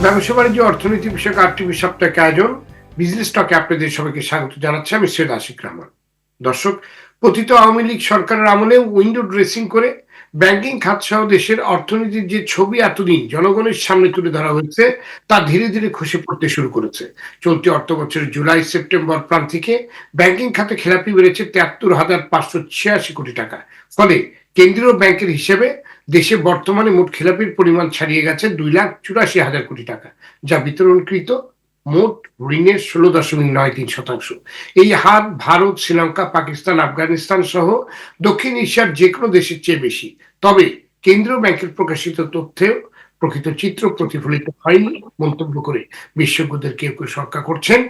ব্যবসা বাণিজ্য অর্থনীতি বিষয়ক আটটি সপ্তাহের আয়োজন বিজনেস টকে আপনাদের সবাইকে স্বাগত জানাচ্ছি। আমি সৈয়দ আশিক রহমান। দর্শক, পতিত আওয়ামী লীগ সরকারের আমলে উইন্ডো ড্রেসিং করে ব্যাংকিং খাত সহ দেশের অর্থনীতির যে ছবি এতদিন জনগণের সামনে তুলে ধরা হয়েছে তা ধীরে ধীরে খসে পড়তে শুরু করেছে। চলতি অর্থ বছরের জুলাই সেপ্টেম্বর প্রান্তিকে ব্যাংকিং খাতে খেলাপি বেড়েছে ৭৩,৫৮৬ কোটি টাকা। ফলে কেন্দ্রীয় ব্যাংকের হিসেবে দেশে বর্তমানে মোট খেলাপির পরিমাণ ছাড়িয়ে গেছে ২,৮৪,০০০ কোটি টাকা, যা বিতরণকৃত মোট ঋণের ১৬.৯৩%। এই হার ভারত, শ্রীলঙ্কা, পাকিস্তান, আফগানিস্তান সহ দক্ষিণ এশিয়ার যে কোনো দেশের চেয়ে বেশি। তবে কেন্দ্রীয় ব্যাংকের প্রকাশিত তথ্যেও প্রকৃত চিত্র প্রতিফলিত হয়নি মন্তব্য করে বিশেষজ্ঞদের কেউ কেউ শঙ্কা করছেন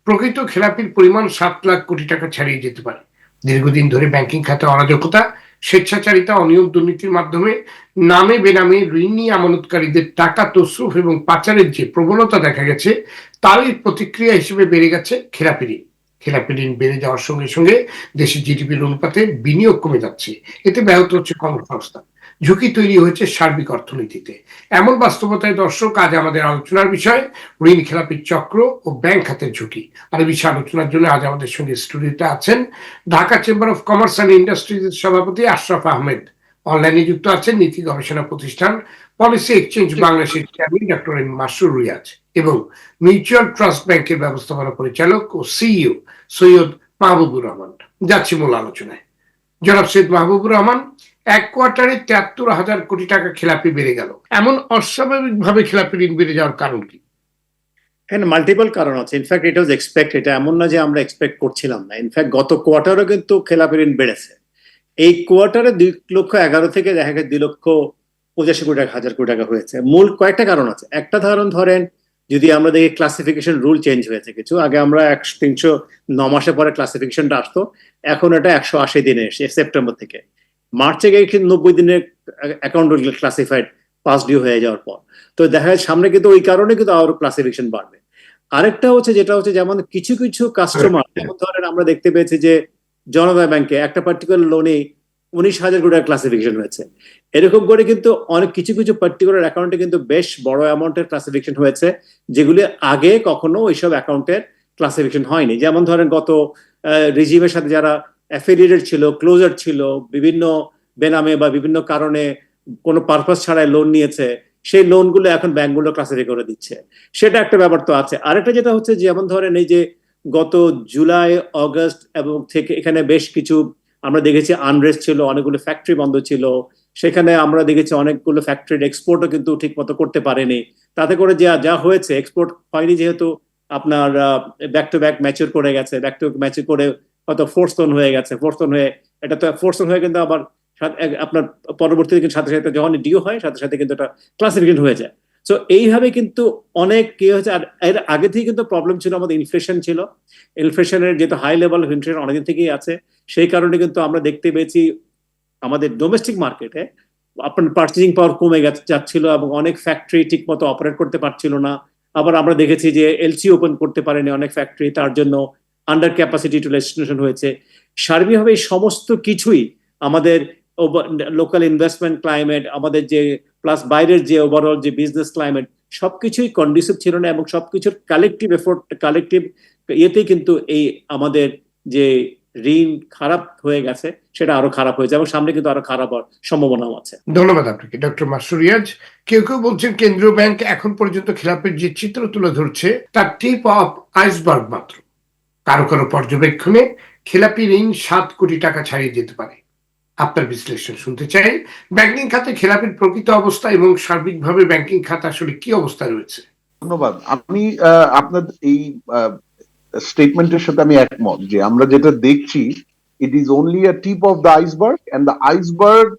প্রকৃত খেলাপির পরিমাণ ৭ লাখ কোটি টাকা ছাড়িয়ে যেতে পারে। দীর্ঘদিন ধরে ব্যাংকিং খাতে অরাজকতা, স্বেচ্ছাচারিতা, অনিয়ম, দুর্নীতির মাধ্যমে নামে বেনামে ঋণী আমানতকারীদের টাকা তছরুফ এবং পাচারের যে প্রবণতা দেখা গেছে, তারই প্রতিক্রিয়া হিসেবে বেড়ে গেছে খেলাপি ঋণ। খেলাপি ঋণ বেড়ে যাওয়ার সঙ্গে সঙ্গে দেশের জিডিপির অনুপাতে বিনিয়োগ কমে যাচ্ছে। এতে ব্যাহত হচ্ছে কর্মসংস্থান, ঝুঁকি তৈরি হয়েছে সার্বিক অর্থনীতিতে। এমন বাস্তবতায় দর্শক, আজ আমাদের আলোচনার বিষয় ঋণ খেলাপির চক্র ও ব্যাংক খাতের ঝুঁকি। আর এই বিষয়ে আলোচনার জন্য আজ আমাদের সঙ্গে স্টুডিওতে আছেন Dhaka chamber of commerce and ইন্ডাস্ট্রিজের সভাপতি আশরাফ আহমেদ। অনলাইনে যুক্ত আছেন নীতি গবেষণা প্রতিষ্ঠান পলিসি এক্সচেঞ্জ বাংলাদেশের chairman doctor M Masur Riaz এবং মিউচুয়াল ট্রাস্ট ব্যাংকের ব্যবস্থাপনা পরিচালক ও সিইও সৈয়দ মাহবুবুর রহমান। যাচ্ছি মূল আলোচনায়। জনাব সৈয়দ মাহবুবুর রহমান, এক কোয়ার্টারে ৭৩,০০০ কোটি টাকা খেলাপি বেড়ে গেল। এমন অস্বাভাবিক ভাবে খেলাপি ঋণ বেড়ে যাওয়ার কারণ কি? এখানে মাল্টিপল কারণ আছে। ইনফ্যাক্ট এটা ওয়াজ এক্সপেক্ট, এটা এমন না যে আমরা এক্সপেক্ট করছিলাম না। ইনফ্যাক্ট গত কোয়ার্টারও কিন্তু খেলাপি ঋণ বেড়েছে। এই কোয়ার্টারে ২,১১,০০০ থেকে দেখা গেছে ২,৮৫,০০,০০ টাকা, ১,০০০ কোটি টাকা হয়েছে। মূল কয়েকটা কারণ আছে। একটা ধরেন যদি আমরা দেখি ক্লাসিফিকেশন রুল চেঞ্জ হয়েছে কিছু। আগে আমরা ৩০৯ মাসে পরে ক্লাসিফিকেশনটা আসতো, এখন এটা ১৮০ দিনে এসে সেপ্টেম্বর থেকে। মার্চে গিয়ে ৯০ দিনের অ্যাকাউন্ট ক্লাসিফাইড পাস ডিউ হয়ে যাওয়ার পর। তো দেখা যায় সামনে কিন্তু ওই কারণে কিন্তু আরো ক্লাসিফিকেশন বাড়বে। আরেকটা হচ্ছে যেটা হচ্ছে যেমন কিছু কিছু কাস্টমার, যেমন ধরেন আমরা দেখতে পেয়েছি যে জনতা ব্যাংকে একটা পার্টিকুলার লোনে ১৯,০০০ কোটি টাকা ক্লাসিফিকেশন হয়েছে। এরকম করে কিন্তু অনেক কিছু কিছু পার্টিকুলার অ্যাকাউন্টে কিন্তু বেশ বড় অ্যামাউন্টের ক্লাসিফিকেশন হয়েছে, যেগুলি আগে কখনো ওইসব অ্যাকাউন্টের ক্লাসিফিকেশন হয়নি। যেমন ধরেন গত রিজিমের সাথে যারা অ্যাফিলিয়েটেড ছিল, ক্লোজার ছিল, বিভিন্ন বেনামে বা বিভিন্ন কারণে কোনো পারপাস ছাড়াই লোন নিয়েছে, সেই লোনগুলো এখন ব্যাংকগুলো ক্লাসিফাই করে দিচ্ছে। সেটা একটা ব্যাপার তো আছে। আরেকটা যেটা হচ্ছে যেমন ধরেন এই যে গত জুলাই অগস্ট এবং থেকে এখানে বেশ কিছু আমরা দেখেছি আনরেস্ট ছিল, অনেকগুলো ফ্যাক্টরি বন্ধ ছিল। সেখানে আমরা দেখেছি অনেকগুলো ফ্যাক্টরির এক্সপোর্টও কিন্তু ঠিক মতো করতে পারেনি। তাতে করে যা যা হয়েছে, এক্সপোর্ট হয়নি যেহেতু আপনার ব্যাক টু ব্যাক ম্যাচিউর করে গেছে, ব্যাক টু ম্যাচিউর করে হয়তো ফোর্থ লোন হয়ে গেছে। ফোর্থ লোন হয়ে এটা তো ফোর্থ লোন হয়ে কিন্তু আবার আপনার পরবর্তীতে কিন্তু সাথে সাথে যখন ডিউ হয় সাথে সাথে কিন্তু এটা ক্লাসিফিকেশন হয়ে যায়। তো এইভাবে কিন্তু অনেক কি হয়েছে। আর এর আগে থেকে কিন্তু প্রবলেম ছিল, আমাদের ইনফ্লেশন ছিল। ইনফ্লেশনের যেহেতু হাই লেভেল অফ ইনফ্লেশন অনেকদিন থেকেই আছে, সেই কারণে কিন্তু আমরা দেখতে পেয়েছি আমাদের ডোমেস্টিক মার্কেটে আপনার পার্চেসিং পাওয়ার কমে যাচ্ছিল এবং অনেক ফ্যাক্টরি ঠিক মতো অপারেট করতে পারছিল না। আবার আমরা দেখেছি যে এলসি ওপেন করতে পারেনি অনেক ফ্যাক্টরি, তার জন্য আন্ডার ক্যাপাসিটি ইউটিলাইজেশন হয়েছে। সার্বিকভাবে এই সমস্ত কিছুই আমাদের লোকাল ইনভেস্টমেন্ট ক্লাইমেট, আমাদের যে প্লাস বাইরের যে ওভারঅল যে বিজনেস ক্লাইমেট, সবকিছুই কন্ডিসিভ ছিল না এবং সবকিছুর কালেকটিভ এফোর্ট, কালেকটিভ ইয়েতেই কিন্তু এই আমাদের যে ঋণ খারাপ হয়ে গেছে সেটা আরো খারাপ হয়েছে এবং সামনে কিন্তু আরো খারাপ হওয়ার সম্ভাবনাও আছে। ধন্যবাদ আপনাকে ডক্টর মাসুর রিয়াজ। কেউ কেউ বলছেন কেন্দ্রীয় ব্যাংক এখন পর্যন্ত খেলাপির যে চিত্র তুলে ধরছে তার টিপ অফ আইসবার্গ মাত্র। কারো কারো পর্যবেক্ষণে খেলাপি ঋণ ৭ কোটি টাকা ছাড়িয়ে যেতে পারে। আপনার বিশ্লেষণ শুনতে চাই। ব্যাংকিং খাতে খেলাপির প্রকৃত অবস্থা এবং সার্বিকভাবে ব্যাংকিং খাত আসলে কি অবস্থায় রয়েছে? ধন্যবাদ। আমি আপনার এই স্টেটমেন্টের সাথে আমি একমত যে আমরা যেটা দেখছি, it is only a tip of the iceberg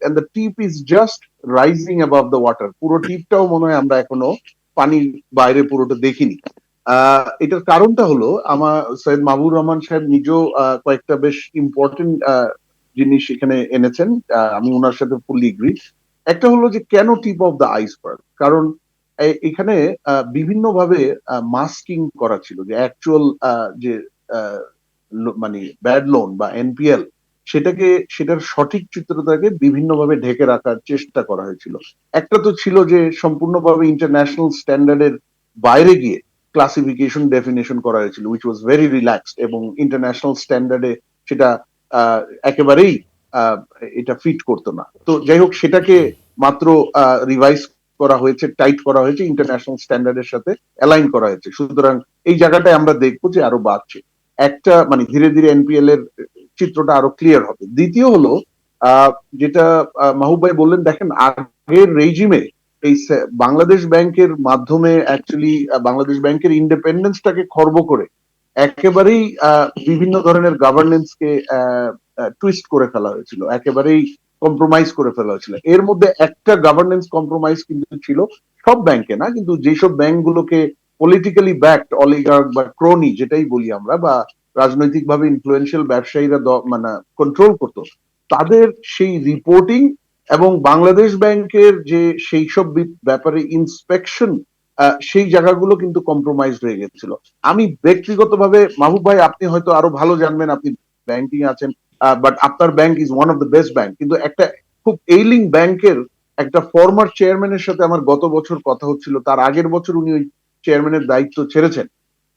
and the tip is just rising above the water. পুরো টিপটাও মনে হয় আমরা এখনো পানির বাইরে পুরোটা দেখিনি। এটার কারণটা হলো আমার সৈয়দ মাহবুবুর রহমান সাহেব নিজেও কয়েকটা বেশ ইম্পর্টেন্ট জিনিস এখানে এনেছেন। আমি ওনার সাথে ফুললি এগ্রি। একটা হলো যে কেন টিপ অফ দ্য আইসবার্গ, কারণ এখানে বিভিন্ন ভাবে মাস্কিং করা ছিল যে অ্যাকচুয়াল যে মানে ব্যাড লোন বা এনপিএল, সেটার সঠিক চিত্রটাকে বিভিন্ন ভাবে ঢেকে রাখার চেষ্টা করা হয়েছিল। একটা তো ছিল যে সম্পূর্ণভাবে ইন্টারন্যাশনাল স্ট্যান্ডার্ডের বাইরে গিয়ে ক্লাসিফিকেশন ডেফিনেশন করা হয়েছিল উইচ ওয়াজ ভেরি রিল্যাক্সড এবং ইন্টারন্যাশনাল স্ট্যান্ডার্ডে সেটা একেবারেই এটা ফিট করতো না। তো যাই হোক, সেটাকে মাত্র রিভাইজ করা হয়েছে, টাইট করা হয়েছে, ইন্টারন্যাশনাল স্ট্যান্ডার্ডের সাথে অ্যালাইন করা হয়েছে। সুতরাং এই জায়গাটায় আমরা দেখবো যে আরো বাড়ছে, একটা মানে ধীরে ধীরে এনপিএল এর চিত্রটা আরো ক্লিয়ার হবে। দ্বিতীয় হলো যেটা মাহবুব ভাই বললেন, দেখেন আগের রেজিমে এই বাংলাদেশ ব্যাংকের মাধ্যমে অ্যাকচুয়ালি বাংলাদেশ ব্যাংকের ইন্ডিপেন্ডেন্সটাকে খর্ব করে একেবারেই বিভিন্ন ধরনের গভর্নেন্সকে টুইস্ট করে ফেলা হয়েছিল, একেবারেই কম্প্রোমাইজ করে ফেলা হয়েছিল। এর মধ্যে একটা গভর্নেন্স কম্প্রোমাইজ কিন্তু ছিল, সব ব্যাংকে না, কিন্তু যেসব ব্যাংকগুলোকে পলিটিক্যালি ব্যাকড অলিগার্ক বা ক্রনি যেটাই বলি আমরা, বা রাজনৈতিকভাবে ইনফ্লুয়েন্সিয়াল ব্যবসায়ীরা মানে কন্ট্রোল করতো, তাদের সেই রিপোর্টিং এবং বাংলাদেশ ব্যাংকের যে সেই সব ব্যাপারে ইন্সপেকশন, সেই জায়গাগুলো কিন্তু কম্প্রোমাইজ হয়ে গেছিল। আমি ব্যক্তিগতভাবে, মাহবুব ভাই আপনি হয়তো আরো ভালো জানবেন, আপনি ব্যাংকিং আছেন, বাট আপনার bank is one of the best bank, কিন্তু একটা খুব এইলিং ব্যাংকের একটা ফর্মার চেয়ারম্যানের সাথে আমার গত বছর কথা হচ্ছিল, তার আগের বছর উনি ওই চেয়ারম্যানের দায়িত্ব ছেড়েছেন।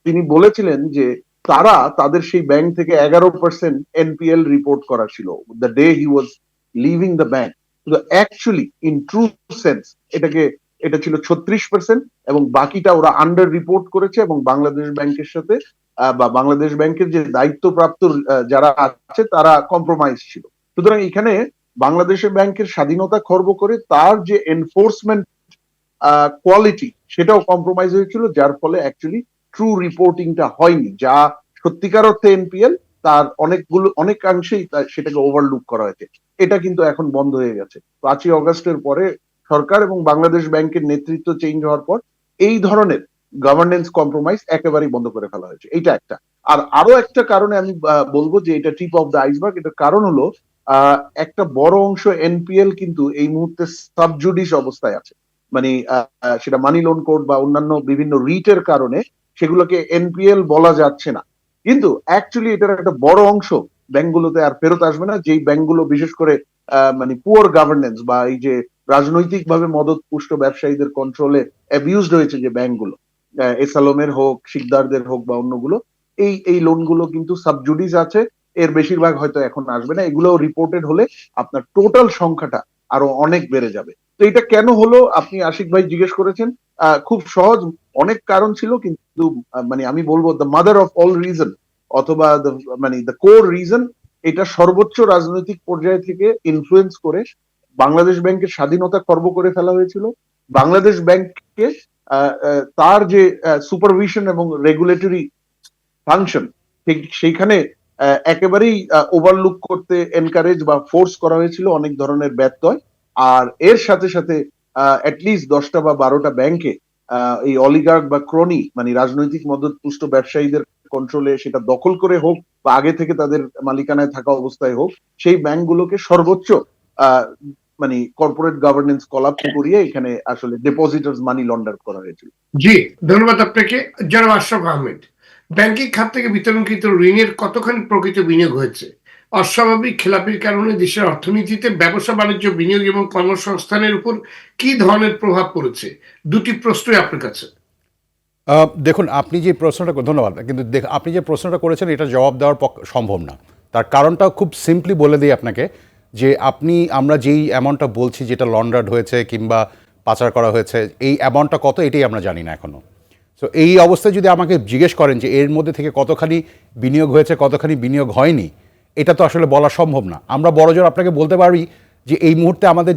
তিনি বলেছিলেন যে তারা তাদের সেই ব্যাংক থেকে 11% এনপিএল রিপোর্ট করা ছিল the day he was living the bank. কিন্তু অ্যাকচুয়ালি ইন ট্রু সেন্স এটা ছিল 36% এবং বাকিটা ওরা আন্ডার রিপোর্ট করেছে এবং বাংলাদেশ ব্যাংকের সাথে বা বাংলাদেশ ব্যাংকের যে দায়িত্বপ্রাপ্ত যারা আছে তারা কম্প্রোমাইজ ছিল। সুতরাং এখানে বাংলাদেশের ব্যাংকের স্বাধীনতা খর্ব করে তার যে এনফোর্সমেন্ট কোয়ালিটি সেটাও কম্প্রোমাইজ হয়েছিল, যার ফলে অ্যাকচুয়ালি ট্রু রিপোর্টিংটা হয়নি, যা সত্যিকার অর্থে এনপিএল তার অনেকাংশেই সেটাকে ওভারলুক করা হয়েছে। এটা কিন্তু এখন বন্ধ হয়ে গেছে। 5ই অগস্টের পরে সরকার এবং বাংলাদেশ ব্যাংকের নেতৃত্ব চেঞ্জ হওয়ার পর এই ধরনের গভর্নেন্স কম্প্রোমাইজ একেবারেই বন্ধ করে ফেলা হয়েছে। এইটা একটা। আর আরো একটা কারণে আমি বলবো যে এটা টিপ অফ দ্য আইসবার্গ। এটার কারণ হলো একটা বড় অংশ এনপিএল কিন্তু এই মুহূর্তে সাবজুডিস অবস্থায় আছে, মানে সেটা মানি লোন কোড বা অন্যান্য বিভিন্ন রিটের কারণে সেগুলোকে এনপিএল বলা যাচ্ছে না। কিন্তু অ্যাকচুয়ালি এটার একটা বড় অংশ ব্যাংকগুলোতে আর ফেরত আসবে না, যেই ব্যাংকগুলো বিশেষ করে মানে পুয়ার গভর্নেন্স বা এই যে রাজনৈতিকভাবে মদত পুষ্ট ব্যবসায়ীদের কন্ট্রোলে অ্যাবিউজড হয়েছে যে ব্যাংকগুলো, এসালমের হোক, শিকদারদের হোক বা অন্যগুলো, এই লোনগুলো কিন্তু সাবজুডিস আছে। এর বেশিরভাগ হয়তো এখন আসবে না। এগুলো রিপোর্টেড হলে আপনার টোটাল সংখ্যাটা আরো অনেক বেড়ে যাবে। তো এটা কেন হলো আপনি আশিক ভাই জিজ্ঞেস করেছেন, খুব সহজ, অনেক কারণ ছিল, কিন্তু মানে আমি বলবো the mother of all reason অথবা মানে দ্য কোর রিজন, এটা সর্বোচ্চ রাজনৈতিক পর্যায় থেকে ইনফ্লুয়েন্স করে বাংলাদেশ ব্যাংকের স্বাধীনতা খর্ব করে ফেলা হয়েছিল। বাংলাদেশ ব্যাংককে তার যে সুপারভিশন এবং রেগুলেটরি ফাংশন সেইখানে একেবারেই ওভারলুক করতে এনকারেজ বা ফোর্স করা হয়েছিল অনেক ধরনের ব্যত্যয়। আর এর সাথে সাথে অ্যাটলিস্ট 10টা বা 12টা ব্যাংকে এই অলিগার্ক বা ক্রনি মানে রাজনৈতিক মদতপুষ্ট ব্যবসায়ীদের কন্ট্রোলে সেটা দখল করে হোক বা আগে থেকে তাদের মালিকানায় থাকা অবস্থায় হোক, সেই ব্যাংকগুলোকে সর্বোচ্চ মানে কর্পোরেট গভর্নেন্স কলাপস করিয়ে এখানে আসলে ডিপোজিটার্স মানি লন্ডার করা হয়েছিল। জি, ধন্যবাদ আপনাকে জনাব আশরাফ আহমেদ। ব্যাংকিং খাত থেকে বিতরণকৃত ঋণের কতখানি প্রকৃত বিনিয়োগ হয়েছে? অস্বাভাবিক খেলাপির কারণে দেশের অর্থনীতিতে ব্যবসা বাণিজ্য, বিনিয়োগ এবং কর্মসংস্থানের উপর কি ধরনের প্রভাব পড়েছে? দুটি প্রশ্নই আপনার কাছে। দেখুন, আপনি যে প্রশ্নটা, ধন্যবাদ, কিন্তু আপনি যে প্রশ্নটা করেছেন এটা জবাব দেওয়ার সম্ভব না। তার কারণটা খুব সিম্পলি বলে দিই আপনাকে, যে আমরা যেই অ্যামাউন্টটা বলছি যেটা লন্ডার্ড হয়েছে কিংবা পাচার করা হয়েছে, এই অ্যামাউন্টটা কত এটাই আমরা জানি না এখনও। সো এই অবস্থায় যদি আমাকে জিজ্ঞেস করেন যে এর মধ্যে থেকে কতখানি বিনিয়োগ হয়েছে কতখানি বিনিয়োগ হয়নি, এটা তো আসলে বলা সম্ভব না। আমরা বড়জোর আপনাকে বলতে পারি যে এই মুহূর্তে আমাদের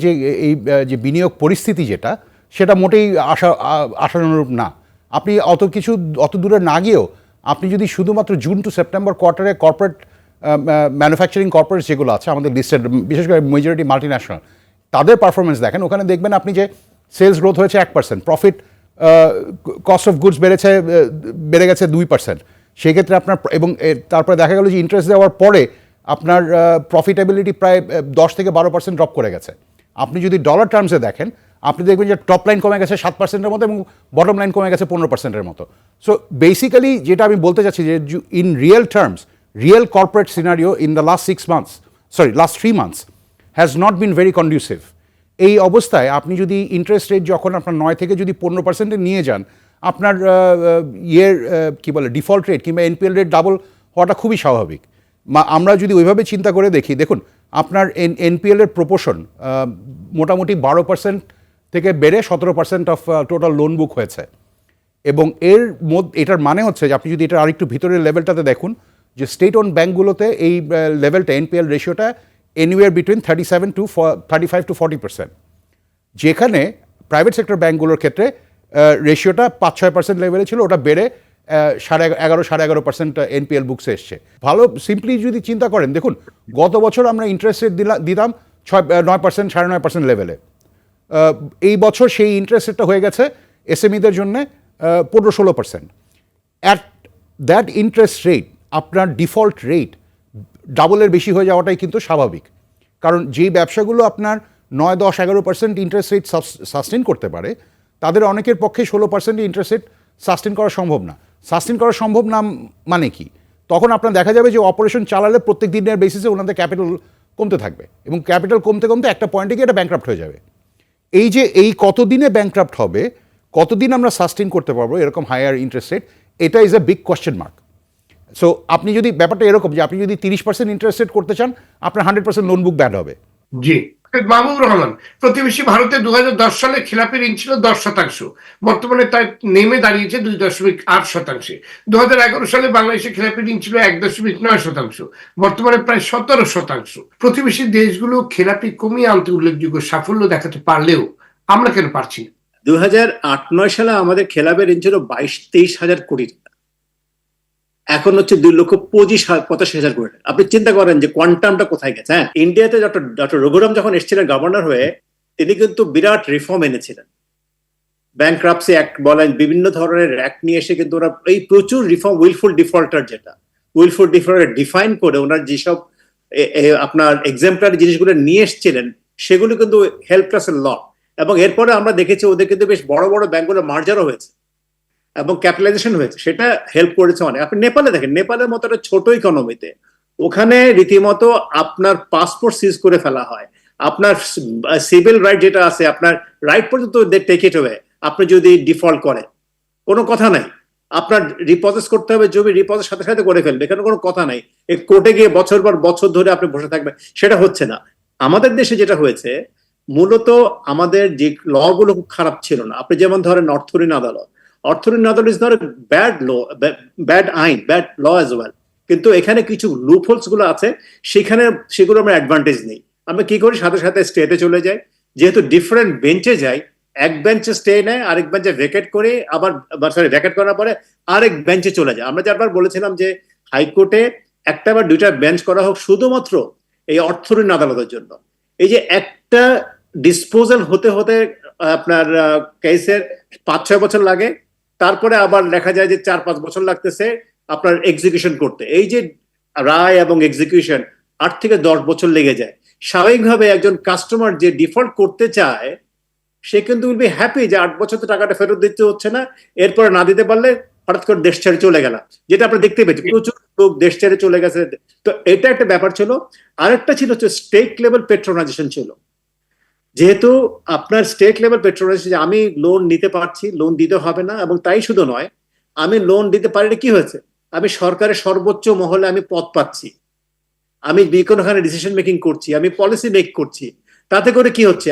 যে বিনিয়োগ পরিস্থিতি যেটা, সেটা মোটেই আশানুরূপ না। আপনি অত দূরে না গিয়েও আপনি যদি শুধুমাত্র জুন টু সেপ্টেম্বর কোয়ার্টারে কর্পোরেট ম্যানুফ্যাকচারিং কর্পোরেটস যেগুলো আছে আমাদের লিস্টেড, বিশেষ করে মেজরিটি মাল্টিন্যাশনাল, তাদের পারফরমেন্স দেখেন, ওখানে দেখবেন আপনি যে সেলস গ্রোথ হয়েছে 1%, প্রফিট কস্ট অফ গুডস বেড়ে গেছে 2%। সেক্ষেত্রে আপনার এবং তারপরে দেখা গেল যে ইন্টারেস্ট দেওয়ার পরে আপনার প্রফিটেবিলিটি প্রায় 10-12% ড্রপ করে গেছে। আপনি যদি ডলার টার্মসে দেখেন, আপনি দেখবেন যে টপ লাইন কমে গেছে 7%-এর মতো এবং বটম লাইন কমে গেছে 15%-এর মতো। সো বেসিক্যালি যেটা আমি বলতে চাচ্ছি যে in real terms, real corporate scenario in the last 3 months has not been very conducive. এই অবস্থায় আপনি যদি ইন্টারেস্ট রেট যখন আপনার 9 থেকে যদি 15%-এ নিয়ে যান, আপনার কি বলে ডিফল্ট রেট কিংবা এনপিএল রেট ডাবল হওয়াটা খুবই স্বাভাবিক। আমরা যদি ওইভাবে চিন্তা করে দেখি, দেখুন আপনার এনপিএল এর প্রপোর্শন মোটামুটি 12% থেকে বেড়ে 17% অফ টোটাল লোন বুক হয়েছে, এবং এটার মানে হচ্ছে যে আপনি যদি এটা আরেকটু ভিতরের লেভেলটাতে দেখুন যে স্টেট ওন ব্যাঙ্কগুলোতে এই লেভেলটা এনপিএল রেশিওটা এনিওয়ার বিটুইন 35 to 40%, যেখানে প্রাইভেট সেক্টর ব্যাঙ্কগুলোর ক্ষেত্রে রেশিওটা 5-6% লেভেলে ছিল, ওটা বেড়ে 11.5% এনপিএল বুকসে এসছে। ভালো সিম্পলি যদি চিন্তা করেন, দেখুন গত বছর আমরা ইন্টারেস্ট রেট দিতাম 9%, 9.5% লেভেলে। এই বছর সেই ইন্টারেস্ট রেটটা হয়ে গেছে এসএমইদের জন্য 15-16%। অ্যাট দ্যাট ইন্টারেস্ট রেট আপনার ডিফল্ট রেট ডাবলের বেশি হয়ে যাওয়াটাই কিন্তু স্বাভাবিক, কারণ যেই ব্যবসাগুলো আপনার 9-10-11% ইন্টারেস্ট রেট সাস্টেন করতে পারে, তাদের অনেকের পক্ষে 16% ইন্টারেস্ট রেট সাস্টেন করা সম্ভব না। সাস্টেন করা সম্ভব না মানে কি? তখন আপনার দেখা যাবে যে অপারেশন চালালে প্রত্যেক দিনের বেসিসে ওনাদের ক্যাপিটাল কমতে থাকবে, এবং ক্যাপিটাল কমতে কমতে একটা পয়েন্টে গিয়ে এটা ব্যাংক্রাফট হয়ে যাবে। এই কতদিনে ব্যাংক্রাফট হবে, কতদিন আমরা সাস্টেন করতে পারবো এরকম হায়ার ইন্টারেস্ট রেট, এটা is a big question mark. So আপনি যদি ব্যাপারটা এরকম যে আপনি যদি 30% ইন্টারেস্ট রেট করতে চান, আপনার 100% লোন বুক ব্যাড হবে। জি, মাহবুব রহমান, প্রতিবেশী ভারতে 2010 সালে খেলাপি ঋণ ছিল 10%, বর্তমানে তা নেমে দাঁড়িয়েছে 2.8%। 2011 সালে বাংলাদেশে খেলাপি ঋণ ছিল 1.9%, বর্তমানে প্রায় 17%। প্রতিবেশী দেশগুলো খেলাপি কমিয়ে আনতে উল্লেখযোগ্য সাফল্য দেখাতে পারলেও আমরা কেন পারছি না? 2008-9 সালে আমাদের খেলাপি ঋণ ছিল 22-23 হাজার কোটি টাকা, এখন হচ্ছে 2,85,000 কোটি টাকা। আপনি চিন্তা করেন যে কোয়ান্টামটা কোথায় গেছে। হ্যাঁ, ইন্ডিয়াতে ডক্টর রঘুরাম যখন এসেছিলেন গভর্নর হয়ে, তিনি কিন্তু বিরাট রিফর্ম এনেছিলেন। ব্যাংক্রাপসি অ্যাক্ট বলেন, বিভিন্ন ধরনের অ্যাক্ট নিয়ে এসে কিন্তু ওরা এই প্রচুর রিফর্ম, উইলফুল ডিফল্টার ডিফাইন করে ওনার যেসব আপনার এক্সাম্পলারি জিনিসগুলো নিয়ে এসেছিলেন, সেগুলো কিন্তু হেল্প আস এ লট। এবং এরপরে আমরা দেখেছি ওদের কিন্তু বেশ বড় বড় ব্যাংকগুলো মার্জারও হয়েছে এবং ক্যাপিটালাইজেশন হয়েছে, সেটা হেল্প করেছে অনেক। আপনি নেপালে দেখেন, নেপালের মতো একটা ছোট ইকোনমিতে ওখানে রীতিমতো আপনার পাসপোর্ট সিজ করে ফেলা হয়, আপনার সিভিল রাইট যেটা আছে, আপনার রাইট পর্যন্ত টেক ইট অ্যাওয়ে। আপনি যদি ডিফল্ট করেন কোনো কথা নাই, আপনার রিপোজেস করতে হবে জমি, রিপোজের সাথে সাথে করে ফেলবে, এখানে কোনো কথা নাই। কোর্টে গিয়ে বছর পর বছর ধরে আপনি বসে থাকবেন, সেটা হচ্ছে না। আমাদের দেশে যেটা হয়েছে, মূলত আমাদের যে ল গুলো খুব খারাপ ছিল না। আপনি যেমন ধরেন অর্থ ঋণ আদালত is not bad law, bad আইন, ব্যাড ল অ্যাজ ওয়েল, কিন্তু এখানে কিছু লুপহোলস গুলো আছে, সেগুলো আমরা অ্যাডভান্টেজ নেই। আমরা কি করি, সাথে সাথে স্টেটে চলে যাই, যেহেতু ডিফারেন্ট বেঞ্চে যাই, এক বেঞ্চে স্টে নেয়, আরেক বেঞ্চে ভ্যাকেট করে, আবার ভ্যাকেট করার পরে আরেক বেঞ্চে চলে যায়। আমরা যারবার বলেছিলাম যে হাইকোর্টে একটা বা দুইটা বেঞ্চ করা হোক শুধুমাত্র এই অর্থ ঋণ আদালতের জন্য। এই যে একটা ডিসপোজাল হতে হতে আপনার কেসের 5-6 বছর লাগে, তারপরে আবার দেখা যায় যে 4-5 বছর লাগতেছে আপনার এক্সিকিউশন করতে। এই যে রায় এবং এক্সিকিউশন 8 থেকে 10 বছর লেগে যায়। স্বাভাবিকভাবে একজন কাস্টমার যে ডিফল্ট করতে চায়, সে কিন্তু উইল বি হ্যাপি যে 8 বছর তো টাকাটা ফেরত দিতে হচ্ছে না, এরপরে না দিতে পারলে হঠাৎ করে দেশ ছেড়ে চলে গেলাম, যেটা আমরা দেখতে পেয়েছি, প্রচুর লোক দেশ ছেড়ে চলে গেছে। তো এটা একটা ব্যাপার ছিল। আরেকটা ছিল হচ্ছে স্টেট লেভেল পেট্রোনাইজেশন ছিল। যেহেতু আপনার স্টেট লেভেল পেট্রোনাইজেশন, আমি লোন নিতে পারছি, লোন দিতে হবে না, এবং তাই শুধু নয়, আমি লোন দিতে পারিনি কি হয়েছে, আমি সরকারের সর্বোচ্চ মহলে আমি পদ পাচ্ছি, আমি কোনোখানে ডিসিশন মেকিং করছি, আমি পলিসি মেক করছি। তাতে করে কি হচ্ছে,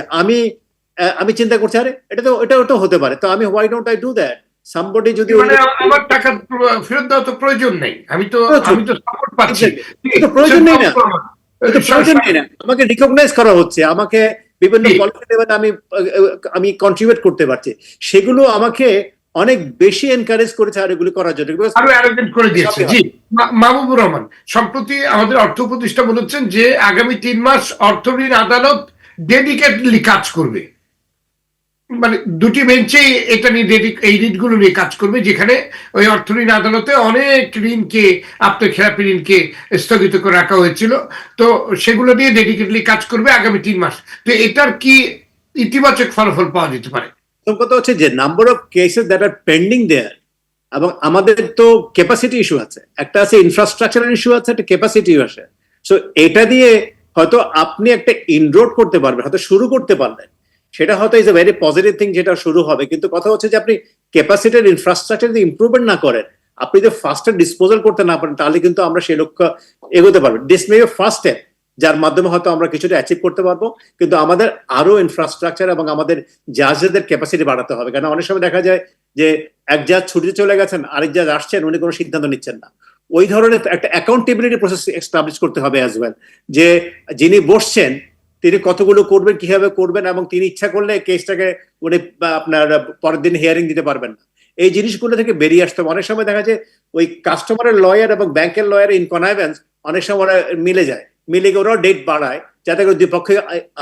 আমি চিন্তা করছি, আরে এটা হতে পারে, তো আমি why don't I do that. Somebody যদি আমার টাকা ফেরত দেওয়া তো প্রয়োজন নেই, আমি তো সাপোর্ট পাচ্ছি, প্রয়োজন নেই না, প্রয়োজন নেই না, আমাকে রিকগনাইজ করা হচ্ছে, আমাকে বিভিন্ন পলিসি লেভেলে আমি কন্ট্রিবিউট করতে পারছি। সেগুলো আমাকে অনেক বেশি এনকারেজ করেছে আর এগুলি করার জন্য, আরো অ্যারেঞ্জমেন্ট করে দিয়েছে। জি, মাহবুবুর রহমান, সম্প্রতি আমাদের অর্থ উপদেষ্টা বলেছেন যে আগামী 3 মাস অর্থ ঋণ আদালত ডেডিকেটলি কাজ করবে, মানে দুটি বেঞ্চেই এটা নিয়ে এই ঋণগুলো নিয়ে কাজ করবে, যেখানে ওই অর্থ ঋণ আদালতে অনেক ঋণকে, আপনার খেলাপি ঋণকে স্থগিত করে রাখা হয়েছিল, তো সেগুলো নিয়ে ডেডিকেটলি কাজ করবে আগামী 3 মাস। তো এটার কি ইতিবাচক ফলাফল পাওয়া যেতে পারে? কথা হচ্ছে যে number of cases that are pending there, এবং আমাদের তো ক্যাপাসিটি ইস্যু আছে, একটা আছে ইনফ্রাস্ট্রাকচারাল ইস্যু আছে, একটা ক্যাপাসিটি ইস্যু আছে। সো এটা দিয়ে হয়তো আপনি একটা ইনরোড করতে পারবেন, হয়তো শুরু করতে পারলেন, সেটা হয়তো is a very positive thing, যেটা শুরু হবে। কিন্তু কথা হচ্ছে যে আপনি ক্যাপাসিটির ইনফ্রাস্ট্রাকচার যদি ইমপ্রুভমেন্ট না করেন, আপনি যদি ফাস্টার ডিসপোজাল করতে না পারেন, তাহলে কিন্তু আমরা সেই লক্ষ্য এগোতে পারবো। This may be first step, যার মাধ্যমে হয়তো আমরা কিছুটা অ্যাচিভ করতে পারবো, কিন্তু আমাদের আরো ইনফ্রাস্ট্রাকচার এবং আমাদের জাহাজের ক্যাপাসিটি বাড়াতে হবে। কারণ অনেক সময় দেখা যায় যে এক জাহাজ ছুটিতে চলে গেছেন, আরেক জাহাজ আসছেন, উনি কোনো সিদ্ধান্ত নিচ্ছেন না। ওই ধরনের একটা অ্যাকাউন্টেবিলিটি প্রসেস এস্টাবলিশ করতে হবে অ্যাজ ওয়েল, যে যিনি বসছেন তিনি কতগুলো করবেন, কিভাবে করবেন, এবং তিনি ইচ্ছা করলে কেসটাকে উনি আপনার পরের দিন হিয়ারিং দিতে পারবেন না। এই জিনিসগুলো থেকে বেরিয়ে আসতে হবে। অনেক সময় দেখা যায় ওই কাস্টমারের লয়ার এবং ব্যাংকের লয়ারের ইনকনভেন্স অনেক সময় ওরা মিলে যায়, মিলে গিয়ে ওরাও ডেট বাড়ায় যাতে করে দুই পক্ষে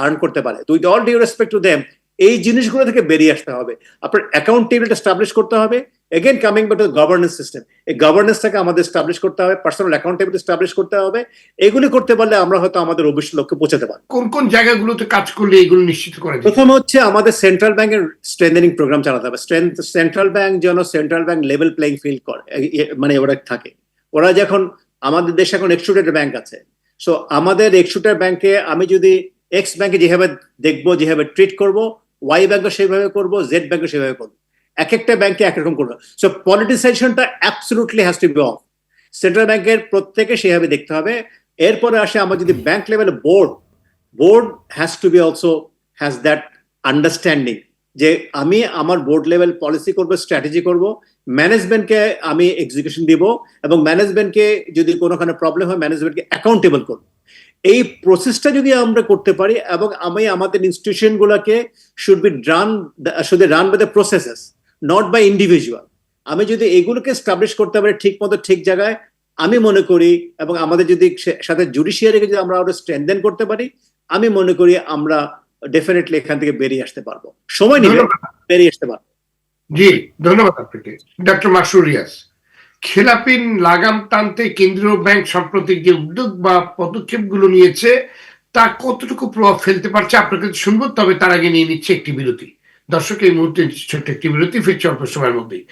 আর্ন করতে পারে। With all due respect to them, এই জিনিসগুলো থেকে বেরিয়ে আসতে হবে। আপনার অ্যাকাউন্টেবিলিটি এস্টাবলিশ করতে হবে। Again coming back to governance system, এই গভর্নেন্সটাকে আমাদের এস্টাবলিশ করতে হবে, পার্সোনাল অ্যাকাউন্টেবিলিটি এস্টাবলিশ করতে হবে। এগুলি করতে পারলে আমরা হয়তো আমাদের অবশ্যই লক্ষ্যে পৌঁছাতে পারবো। কোন কোন জায়গাগুলোতে কাজ করলে এগুলো নিশ্চিত করা যায়? প্রথম হচ্ছে আমাদের সেন্ট্রাল ব্যাংকের স্ট্রেংথেনিং প্রোগ্রাম চালাতে হবে। সেন্ট্রাল ব্যাংক যেন central bank level playing field করে, মানে ওরা থাকে। ওরা যখন আমাদের দেশে এখন এক্সট্রুডেড ব্যাংক আছে, সো আমাদের এক্সট্রুডেড ব্যাংকে আমি যদি এক্স ব্যাংকে যেভাবে দেখবো, যেভাবে ট্রিট করবো, ওয়াই ব্যাংকে সেভাবে করবো, জেড ব্যাংকে সেভাবে করবো। এক একটা ব্যাংকে একরকম করবো। সো পলিটিসাইজেশনটা absolutely has to be off. Central ব্যাংকের প্রত্যেকে সেভাবে দেখতে হবে। এরপরে আসে আমার যদি ব্যাংক লেভেলে board has to be also has that understanding, যে আমি আমার বোর্ড লেভেল পলিসি করবো, স্ট্র্যাটেজি করব, ম্যানেজমেন্টকে আমি এক্সিকিউশন দিব, এবং ম্যানেজমেন্টকে যদি কোনোখানে প্রবলেম হয় ম্যানেজমেন্টকে অ্যাকাউন্টেবল করবো। এই প্রসেসটা যদি আমরা করতে পারি, এবং আমি আমাদের ইনস্টিটিউশন গুলাকে should run by the processes, not by individual. আমি যদি এগুলোকে স্টাবলিশ করতে পারি ঠিক মতো ঠিক জায়গায়, আমি মনে করি, এবং আমাদের যদি সাথে জুডিশিয়ারিকে যদি আমরা আরো স্ট্রেংথেন করতে পারি, আমি মনে করি আমরা ডেফিনেটলি এখান থেকে বেরিয়ে আসতে পারবো। সময় নিবে, বেরিয়ে আসতে পারবো। জি, ধন্যবাদ আপনাকে ডক্টর মাসরুর রিয়াজ। খেলাপির লাগাম টানতে কেন্দ্রীয় ব্যাংক সাম্প্রতিক যে উদ্যোগ বা পদক্ষেপগুলো নিয়েছে তা কতটুকু প্রভাব ফেলতে পারছে আপনার কাছে শুনবো, তবে তার আগে নিয়ে নিচ্ছে একটি বিরতি। দর্শক, এই মুহূর্তে ছোট্ট একটি বিরতি, ফিরছে অল্প সময়ের মধ্যেই।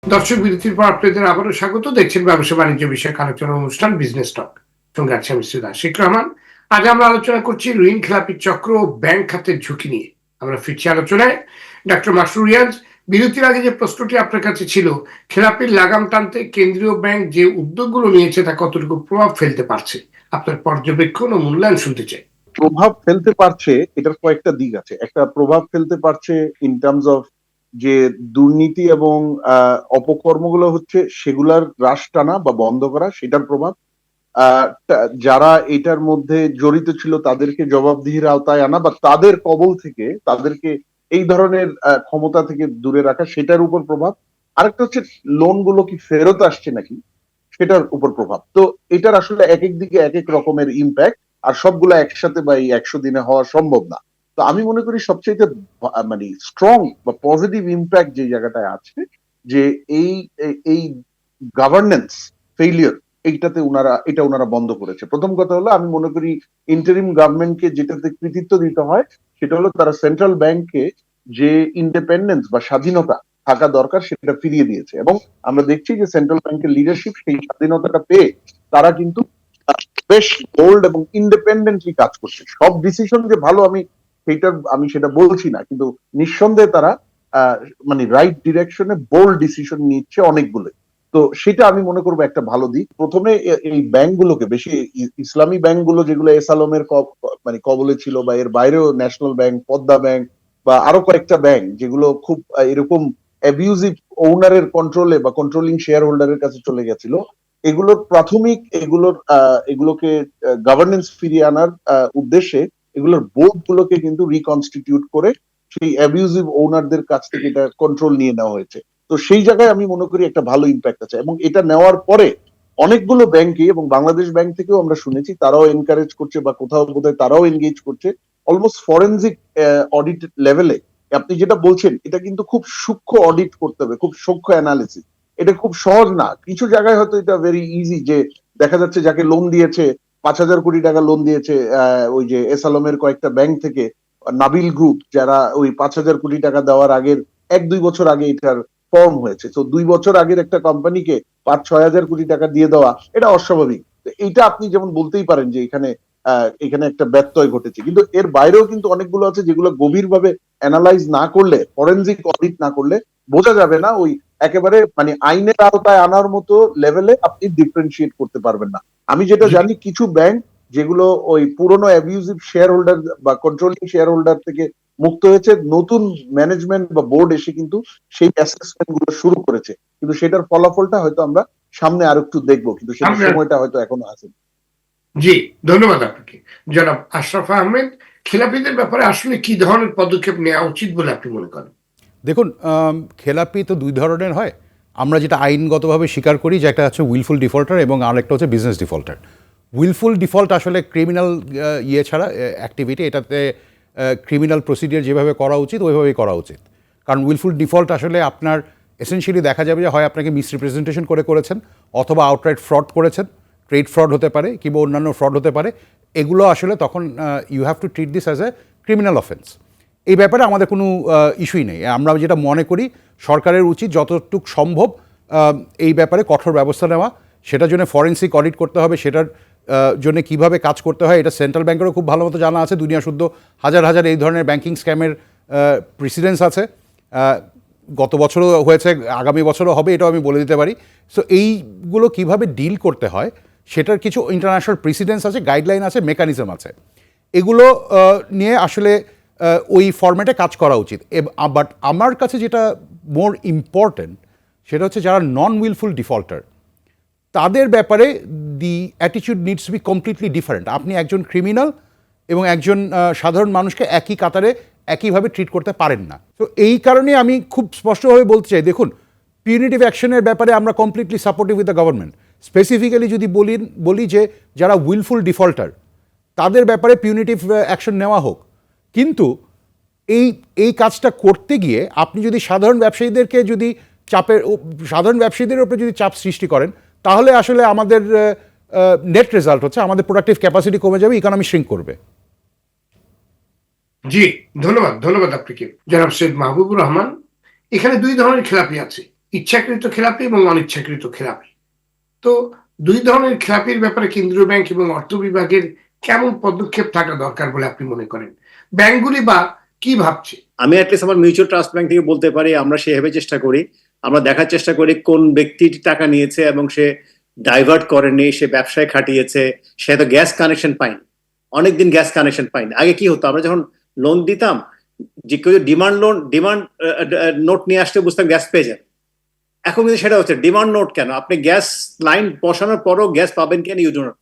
দর্শক, বিরতির পর আপনাদের আবারও স্বাগত। দেখছেন ব্যবসা বাণিজ্য বিষয়ক আলোচনা অনুষ্ঠান বিজনেস টক, সঙ্গে আছে আমি সৈয়দ আশিক রহমান। আজ আমরা আলোচনা করছি ঋণ খেলাপি চক্র ও ব্যাংক খাতের ঝুঁকি নিয়ে। আমরা ফিরছি আলোচনায়। ডক্টর মাসরুর রিয়াজ, বিরতির আগে যে প্রশ্নটি আপনার কাছে ছিল, খেলাপির লাগাম টানতে কেন্দ্রীয় ব্যাংক যে উদ্যোগগুলো নিয়েছে তা কতটুকু প্রভাব ফেলতে পারছে, আপনার পর্যবেক্ষণ ও মূল্যায়ন শুনতে চাই। প্রভাব ফেলতে পারছে, এটার কয়েকটা দিক আছে। একটা, প্রভাব ফেলতে পারছে ইন টার্মস অফ যে দুর্নীতি এবং অপকর্মগুলো হচ্ছে সেগুলার হ্রাস টানা বা বন্ধ করা, সেটার প্রভাব। যারা এটার মধ্যে জড়িত ছিল তাদেরকে জবাবদিহির আওতায় আনা বা তাদের কবল থেকে তাদেরকে এই ধরনের ক্ষমতা থেকে দূরে রাখা, সেটার উপর প্রভাব। আরেকটা হচ্ছে লোন গুলো কি ফেরত আসছে নাকি, সেটার উপর প্রভাব। তো এটার আসলে এক এক দিকে এক এক রকমের ইম্প্যাক্ট, আর সবগুলো একসাথে বা এই 100 দিনে হওয়া সম্ভব না। তো আমি মনে করি সবচেয়ে মানে স্ট্রং বা পজিটিভ ইম্প্যাক্ট যে জায়গাটায় আছে, যে এই এই গভর্নেন্স ফেইলিয়র, এটা ওনারা বন্ধ করেছে। প্রথম কথা হলো, আমি মনে করি ইন্টারিম গভর্নমেন্টকে যেটাতে কৃতিত্ব দিতে হয় সেটা হলো তারা সেন্ট্রাল ব্যাংককে যে ইন্ডিপেন্ডেন্স বা স্বাধীনতা থাকা দরকার সেটা ফিরিয়ে দিয়েছে। এবং আমরা দেখছি যে সেন্ট্রাল ব্যাংকের লিডারশিপ সেই স্বাধীনতাটা পেয়ে তারা কিন্তু বেশ বোল্ড এবং ইন্ডিপেন্ডেন্টলি কাজ করছে। সব ডিসিশন যে ভালো আমি সেটা বলছি না, কিন্তু নিঃসন্দেহে তারা মানে রাইট ডিরেকশনে বোল্ড ডিসিশন নিচ্ছে অনেকগুলো। তো সেটা আমি মনে করবো একটা ভালো দিক। প্রথমে এই ব্যাংকগুলোকে, বেশি ইসলামী ব্যাংকগুলো যেগুলো এস আলমের মানে কবলে ছিল, বা এর বাইরেও ন্যাশনাল ব্যাংক, পদ্মা ব্যাংক বা আরো কয়েকটা ব্যাংক যেগুলো খুব এরকম অ্যাবিউজিভ ওনারের কন্ট্রোলে বা কন্ট্রোলিং শেয়ার হোল্ডারের কাছে চলে গেছিল, এগুলোর প্রাথমিক এগুলোকে গভর্নেন্স ফিরিয়ে আনার উদ্দেশ্যে এগুলোর বোর্ড গুলোকে কিন্তু রিকনস্টিটিউট করে সেই অ্যাবিউজিভ ওনারদের কাছ থেকে এটা কন্ট্রোল নিয়ে নেওয়া হয়েছে। তো সেই জায়গায় আমি মনে করি একটা ভালো ইম্প্যাক্ট আছে। এবং এটা নেওয়ার পরে অনেকগুলো ব্যাংকে, এবং বাংলাদেশ ব্যাংক থেকেও আমরা শুনেছি তারাও এনকারেজ করছে, বা কোথাও বোধহয় তারাও এনগেজ করছে অলমোস্ট ফরেনজিক অডিট লেভেলে। আপনি যেটা বলছেন এটা কিন্তু খুব সূক্ষ্ম অডিট করতে হবে, খুব সূক্ষ্ম অ্যানালিসিস। এটা খুব সহজ না। কিছু জায়গায় হয়তো এটা ভেরি ইজি, যে দেখা যাচ্ছে যাকে লোন দিয়েছে 5,000 কোটি টাকা লোন দিয়েছে ওই যে এস আলমের কয়েকটা ব্যাংক থেকে নাবিল গ্রুপ, যারা ওই 5,000 কোটি টাকা দেওয়ার আগের 1-2 বছর আগে এটার ফর্ম হয়েছে। তো 2 বছর আগের একটা কোম্পানিকে 5-6 হাজার কোটি টাকা দিয়ে দেওয়া, এটা অস্বাভাবিক। এটা আপনি যেমন বলতেই পারেন যে এখানে এখানে একটা ব্যত্যয় ঘটেছে, কিন্তু এর বাইরেও কিন্তু অনেকগুলো আছে যেগুলো গভীরভাবে অ্যানালাইজ না করলে, ফরেনজিক অডিট না করলে বোঝা যাবে না। ওই একেবারে মানে আইনের আওতায় আনার মতো লেভেলে আপনি ডিফারেন্সিয়েট করতে পারবেন না। আমি যেটা জানি কিছু ব্যাংক যেগুলো ওই পুরনো অ্যাবিউজিভ শেয়ার হোল্ডার বা কন্ট্রোলিং শেয়ার হোল্ডার থেকে মুক্ত হয়েছে, নতুন ম্যানেজমেন্ট বা বোর্ড এসে কিন্তু সেই অ্যাসেসমেন্ট গুলো শুরু করেছে, কিন্তু সেটার ফলাফলটা হয়তো আমরা সামনে আর একটু দেখবো, কিন্তু সেটার সময়টা হয়তো এখনো আছে। জি, ধন্যবাদ আপনাকে। জনাব আশরাফ আহমেদ, খেলাপিদের ব্যাপারে আসলে কি ধরনের পদক্ষেপ নেওয়া উচিত বলে আপনি মনে করেন? দেখুন, খেলাপি তো দুই ধরনের হয়। আমরা যেটা আইনগতভাবে স্বীকার করি যে একটা হচ্ছে উইলফুল ডিফল্টার এবং আরেকটা হচ্ছে বিজনেস ডিফল্টার। উইলফুল ডিফল্ট আসলে ক্রিমিনাল ছাড়া অ্যাক্টিভিটি, এটাতে ক্রিমিনাল প্রসিডিওর যেভাবে করা উচিত ওইভাবেই করা উচিত। কারণ উইলফুল ডিফল্ট আসলে আপনার এসেনশিয়ালি দেখা যাবে যে হয় আপনাকে মিসরিপ্রেজেন্টেশন করেছেন, অথবা আউটরাইট ফ্রড করেছেন, ট্রেড ফ্রড হতে পারে কিংবা অন্যান্য ফ্রড হতে পারে। এগুলো আসলে তখন you have to treat this as a criminal offence. এই ব্যাপারে আমাদের কোনো ইস্যুই নেই। আমরা যেটা মনে করি সরকারের উচিত যতটুকু সম্ভব এই ব্যাপারে কঠোর ব্যবস্থা নেওয়া। সেটার জন্য ফরেন্সিক অডিট করতে হবে, সেটার জন্য কিভাবে কাজ করতে হয় এটা সেন্ট্রাল ব্যাংকেরও খুব ভালো মতো জানা আছে। দুনিয়া শুদ্ধ হাজার হাজার এই ধরনের ব্যাংকিং স্ক্যামের প্রেসিডেন্স আছে। গত বছরও হয়েছে, আগামী বছরও হবে, এটাও আমি বলে দিতে পারি। সো এইগুলো কিভাবে ডিল করতে হয় সেটার কিছু ইন্টারন্যাশনাল প্রেসিডেন্স আছে, গাইডলাইন আছে, মেকানিজম আছে। এগুলো নিয়ে আসলে ওই ফরম্যাটে কাজ করা উচিত। বাট আমার কাছে যেটা মোর ইম্পর্ট্যান্ট সেটা হচ্ছে যারা নন উইলফুল ডিফল্টার, তাদের ব্যাপারে the attitude needs to be completely different. আপনি একজন ক্রিমিনাল এবং একজন সাধারণ মানুষকে একই কাতারে একইভাবে ট্রিট করতে পারেন না। তো এই কারণে আমি খুব স্পষ্টভাবে বলতে চাই, দেখুন, পিউনিটিভ অ্যাকশনের ব্যাপারে আমরা completely supportive with the government. Specifically যদি বলি যে যারা উইলফুল ডিফল্টার তাদের ব্যাপারে পিউনিটিভ অ্যাকশন নেওয়া হোক। কিন্তু এই কাজটা করতে গিয়ে আপনি যদি সাধারণ ব্যবসায়ীদের উপরে যদি চাপ সৃষ্টি করেন, তাহলে আসলে আমাদের নেট রেজাল্ট হচ্ছে আমাদের প্রোডাক্টিভ ক্যাপাসিটি কমে যাবে, ইকোনমি শ্রিঙ্ক করবে। জি, ধন্যবাদ আপনাকে। জনাব সৈয়দ মাহবুবুর রহমান, এখানে দুই ধরনের খেলাপি আছে, ইচ্ছাকৃত খেলাপি এবং অনিচ্ছাকৃত খেলাপি। তো দুই ধরনের খেলাপির ব্যাপারে কেন্দ্রীয় ব্যাংক এবং অর্থ বিভাগের কেমন পদক্ষেপ থাকা দরকার বলে আপনি মনে করেন? ব্যাংকগুলি বা কি ভাবছে? আমি অ্যাটলিস্ট আমার মিউচুয়াল ট্রাস্ট ব্যাংক থেকে বলতে পারি, আমরা সেভাবে চেষ্টা করি। আমরা দেখার চেষ্টা করি কোন ব্যক্তি টাকা নিয়েছে এবং সে ডাইভার্ট করেনি, সে ব্যবসায় খাটিয়েছে, সে তো গ্যাস কানেকশন পায়নি, অনেকদিন গ্যাস কানেকশন পায়নি। আগে কি হতো, আমরা যখন লোন দিতাম, যে কেউ ডিমান্ড নোট নিয়ে আসতে বুঝতাম গ্যাস পেয়ে যাবে। এখন কিন্তু সেটা হচ্ছে ডিমান্ড নোট কেন, আপনি গ্যাস লাইন বসানোর পরও গ্যাস পাবেন কেন ইউ ডো নট।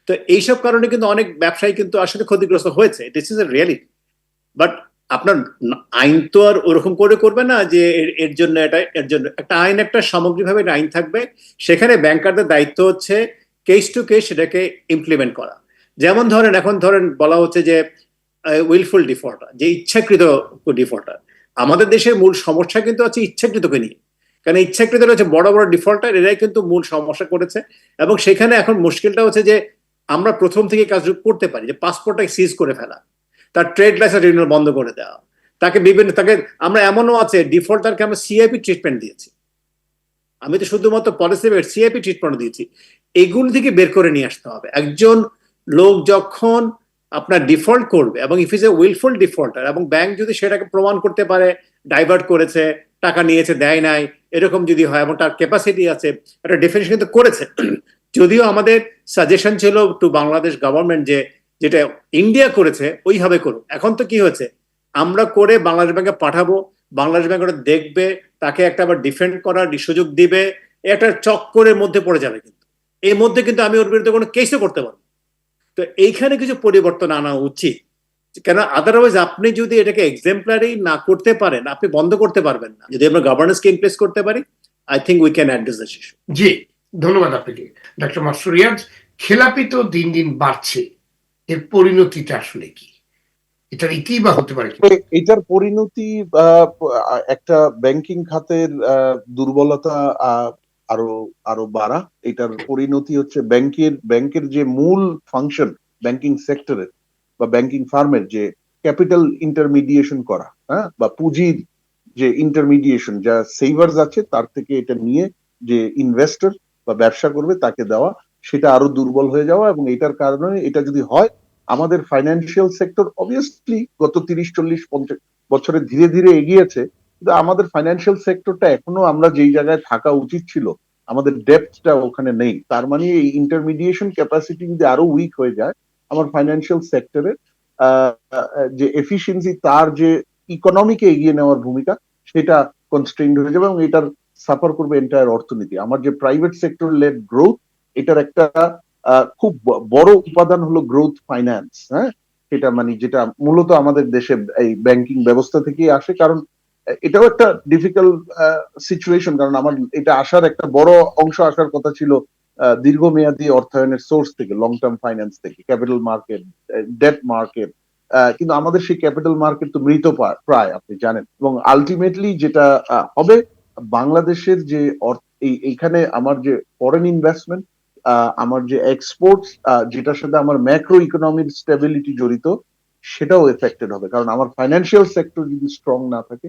তো এইসব কারণে কিন্তু অনেক ব্যবসায়ী কিন্তু আসলে ক্ষতিগ্রস্ত হয়েছে। This is a reality. But আপনার আইন তো আর ওরকম করে করবে না যে এর জন্য একটা আইন, একটা সামগ্রিকভাবে আইন থাকবে। সেখানে ব্যাংকারদের দায়িত্ব হচ্ছে কেস টু কেস সেটাকে ইমপ্লিমেন্ট করা। যেমন এখন ধরেন বলা হচ্ছে যে উইলফুল ডিফল্টার, যে ইচ্ছাকৃত ডিফল্টার। আমাদের দেশের মূল সমস্যা কিন্তু হচ্ছে ইচ্ছাকৃতকে নিয়ে। কারণ ইচ্ছাকৃত হচ্ছে বড় বড় ডিফল্টার, এরাই কিন্তু মূল সমস্যা করেছে। এবং সেখানে এখন মুশকিলটা হচ্ছে যে আমরা প্রথম থেকে কাজ করতে পারি যে পাসপোর্টটা সিজ করে ফেলা, তার ট্রেড লাইসেন্স রিনিউয়াল বন্ধ করে দেওয়া, তাকে আমরা এমনও আছে ডিফল্টারকে আমরা সিআইপি ট্রিটমেন্ট দিয়েছি। আমি তো শুধুমাত্র পলিসি সিআইপি ট্রিটমেন্ট দিয়েছি। এগুলো থেকে বের করে নিয়ে আসতে হবে। একজন লোক যখন আপনার ডিফল্ট করবে এবং if is a wilful defaulter, এবং ব্যাংক যদি সেটাকে প্রমাণ করতে পারে ডাইভার্ট করেছে, টাকা নিয়েছে, দেয় নাই, এরকম যদি হয় এবং তার ক্যাপাসিটি আছে, একটা ডেফিনিশন কিন্তু করেছে। যদিও আমাদের সাজেশন ছিল টু বাংলাদেশ গভর্নমেন্ট যে যেটা ইন্ডিয়া করেছে ওইভাবে করুক। এখন তো কি হয়েছে, আমরা করে বাংলাদেশ ব্যাংকে পাঠাবো, বাংলাদেশ ব্যাংক ওটা দেখবে, তাকে একটা আবার ডিফেন্ড করার সুযোগ দিবে, একটা চক্করের মধ্যে পড়ে যাবে। কিন্তু এর মধ্যে কিন্তু আমি ওর বিরুদ্ধে কোনো কেসও করতে পারবো। তো এইখানে কিছু পরিবর্তন আনা উচিত, কেন আদারওয়াইজ আপনি যদি এটাকে এক্সাম্পলারি না করতে পারেন, আপনি বন্ধ করতে পারবেন না। যদি আমরা গভর্নেন্সকে ইমপ্লেস করতে পারি, I think we can address this issue. জি, ধন্যবাদ আপনাকে। ডক্টর মাসুদ রিয়াজ, খেলাপি তো দিন দিন বাড়ছে, এর পরিণতিটা আসলে কি? এটার কি বা হতে পারে? এটার পরিণতি একটা ব্যাংকিং খাতের দুর্বলতা আরো আরো বাড়া। এটার পরিণতি হচ্ছে ব্যাংকের যে মূল ফাংশন ব্যাংকিং সেক্টরের বা ব্যাংকিং ফার্মের, যে ক্যাপিটাল ইন্টারমিডিয়েশন করা, হ্যাঁ, বা পুঁজির যে ইন্টারমিডিয়েশন, যা সেভার্স আছে তার থেকে এটা নিয়ে যে ইনভেস্টর বা ব্যবসা করবে তাকে দেওয়া, সেটা আরো দুর্বল হয়ে যাওয়া, এবং এটার কারণে এটা যদি হয় আমাদের ফাইন্যান্সিয়াল সেক্টর অবভিয়াসলি গত 30-40-50 বছরে ধীরে ধীরে এগিয়েছে, কিন্তু আমাদের ফাইন্যান্সিয়াল সেক্টরটা এখনো আমরা যেই জায়গায় থাকা উচিত ছিল আমাদের ডেপথটা ওখানে নেই। তার মানে এই ইন্টারমিডিয়েশন ক্যাপাসিটি যদি আরো উইক হয়ে যায় আমার ফাইন্যান্সিয়াল সেক্টরে যে এফিসিয়েন্সি, তার যে ইকোনমিকে এগিয়ে নেওয়ার ভূমিকা, সেটা কনস্ট্রেইনড হয়ে যাবে এবং এটার সাফার করবে এন্টায়ার অর্থনীতি। আমার যে প্রাইভেট সেক্টর লেড গ্রোথ, এটার একটা খুব বড় উপাদান হলো গ্রোথ ফাইন্যান্স। হ্যাঁ, সেটা মানে যেটা মূলত আমাদের দেশে এই ব্যাংকিং ব্যবস্থা থেকেই আসে, কারণ এটাও একটা ডিফিকাল্ট সিচুয়েশন, কারণ আমার এটা আসার একটা বড় অংশ আসার কথা ছিল দীর্ঘমেয়াদী অর্থায়নের সোর্স থেকে, লং টার্ম ফাইন্যান্স থেকে, ক্যাপিটাল মার্কেট, ডেট মার্কেট। কিন্তু আমাদের সেই ক্যাপিটাল মার্কেট তো মৃত প্রায়, আপনি জানেন। এবং আলটিমেটলি যেটা হবে, বাংলাদেশের যে এইখানে আমার যে ফরেন ইনভেস্টমেন্ট, আমার যে এক্সপোর্টস, যেটার সাথে আমার ম্যাক্রো ইকোনমিক স্টেবিলিটি জড়িত, সেটাও এফেক্টেড হবে। কারণ আমার ফাইন্যান্সিয়াল সেক্টর যদি স্ট্রং না থাকে,